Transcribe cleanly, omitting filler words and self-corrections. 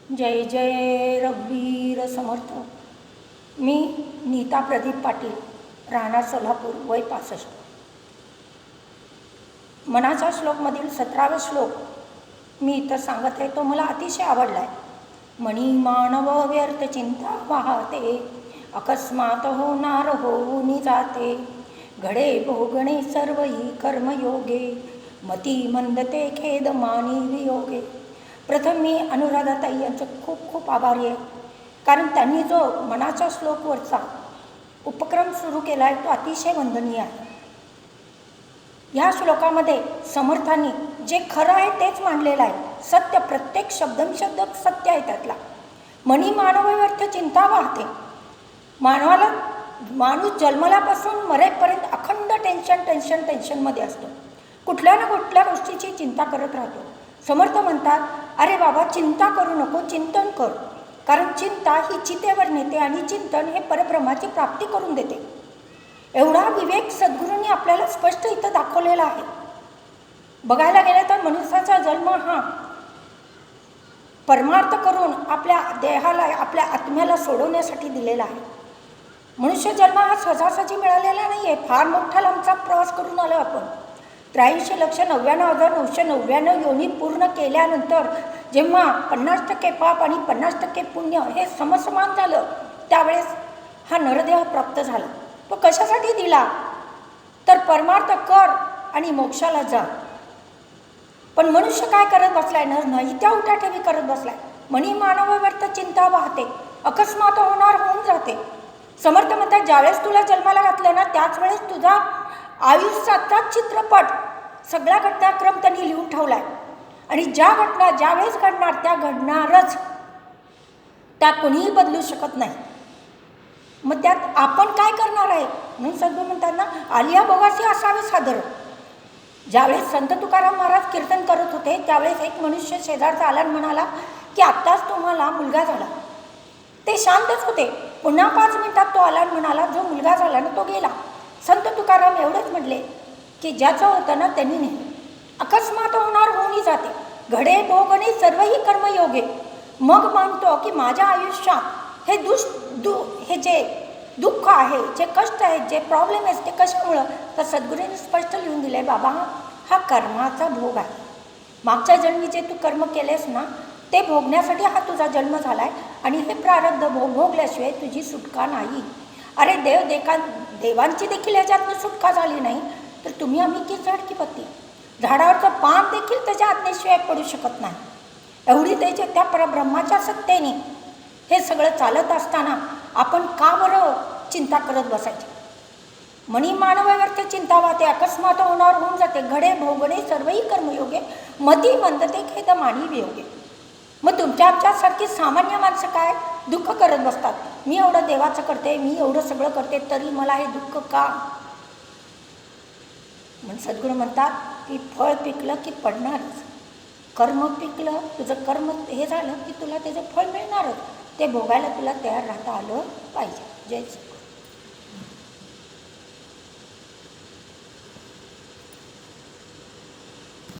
जय जय रघुवीर समर्थ. मी नीता प्रदीप पाटील, राहणार सोलापूर, वय 65. मनाचा श्लोकमधील 17वा श्लोक मी इथं सांगत आहे, तो मला अतिशय आवडला आहे. मनी मानव व्यर्थ चिंता वाहते, अकस्मात होणार होऊनी जाते. घडे भोगणे सर्वही कर्मयोगे, मती मंदते खेद मानी वियोगे. प्रथम मी अनुराधाताई यांचं खूप खूप आभारी आहे, कारण त्यांनी जो मनाच्या श्लोकवरचा उपक्रम सुरू केला आहे तो अतिशय वंदनीय आहे. ह्या श्लोकामध्ये समर्थांनी जे खरं आहे तेच मांडलेलं आहे. सत्य, प्रत्येक शब्दशब्द सत्य आहे त्यातला. मनी मानव व्यर्थ चिंता वाहते. माणूस जन्मल्यापासून मरेपर्यंत अखंड टेन्शनमध्ये असतो. कुठल्या ना कुठल्या गोष्टीची चिंता करत राहतो. समर्थ म्हणतात, अरे बाबा, चिंता करू नको, चिंतन कर. कारण चिंता ही चितेवर नेते आणि चिंतन हे परब्रह्माची प्राप्ती करून देते. एवढा विवेक सद्गुरूंनी आपल्याला स्पष्ट इथं दाखवलेला आहे. बघायला गेलं तर मनुष्याचा जन्म हा परमार्थ करून आपल्या देहाला, आपल्या आत्म्याला सोडवण्यासाठी दिलेला आहे. मनुष्य जन्म हा सहजासहजी मिळालेला नाही आहे. फार मोठा लांबचा प्रवास करून आलो आपण. 83,99,999 योनी पूर्ण केल्यानंतर जेव्हा 50% पाप आणि 50% पुण्य हे समसमान झालं, त्यावेळेस हा नरदेह प्राप्त झाला. तो कशासाठी दिला? तर परमार्थ कर आणि मोक्षाला जा. पण मनुष्य काय करत बसलाय? नाही त्या उठाठेवी करत बसलाय. मनी मानव व्यर्थ चिंता वाहते, अकस्मात होणार होऊन जाते. समर्थ म्हणतात, ज्यावेळेस तुला जन्माला घातलं ना, त्याच वेळेस तुझा आयुष्याचा चित्रपट, सगळा घटनाक्रम त्यांनी लिहून ठेवला आहे. आणि ज्या घटना ज्यावेळेस घडणार त्या घडणारच, त्या कोणीही बदलू शकत नाही. मग त्यात आपण काय करणार आहे? म्हणून सद्गुरू म्हणतात ना, आलिया भोगासी असावे सादर. ज्यावेळेस संत तुकाराम महाराज कीर्तन करत होते, त्यावेळेस एक मनुष्य शेजारचा आला आणि म्हणाला की आत्ताच तुम्हाला मुलगा झाला. ते शांतच होते. पुन्हा 5 मिनिटात तो आला आणि म्हणाला, जो मुलगा झाला ना तो गेला. संत तुकाराम एवढंच म्हटले की ज्याचं होतं ना त्यांनी नाही. अकस्मात होणार होऊनी जाते. घडे भोगणे सर्वही कर्मयोगे. मग मानतो की माझ्या आयुष्यात हे जे दुःख आहे, जे कष्ट आहेत, जे प्रॉब्लेम आहेत, ते कशामुळं? तर सद्गुरूंनी स्पष्ट लिहून दिलं आहे, बाबा हा कर्माचा भोग आहे. मागच्या जन्मी जे तू कर्म केलेस ना, ते भोगण्यासाठी हा तुझा जन्म झाला आहे. आणि हे प्रारब्ध भोगल्याशिवाय तुझी सुटका नाही. अरे देवांची देखील याच्यातनं सुटका झाली नाही, तर तुम्ही आम्ही की झाड की पत्ती. झाडावरचं पान देखील त्याच्या आज्ञेशिवाय पडू शकत नाही. एवढी त्याच्या त्या परब्रह्माच्या सत्तेने हे सगळं चालत असताना आपण का बरं चिंता करत बसायची? मनी मानव व्यर्थ चिंता वाहते, अकस्मात होणार होऊन जाते. घडे भोगणे सर्वही कर्मयोगे, मती मंदते खेद मानी वियोगे. मग तुमच्या आमच्यासारखी सामान्य माणसं काय दुःख करत बसतात. मी एवढं देवाचं करते, मी एवढं सगळं करते, तरी मला हे दुःख का? म्हणून सद्गुरू म्हणतात की फळ पिकलं की पडणारच. कर्म पिकलं, तुझं कर्म हे झालं की तुला त्याचं फळ मिळणारच. ते भोगायला तुला तयार राहता आलं पाहिजे. जय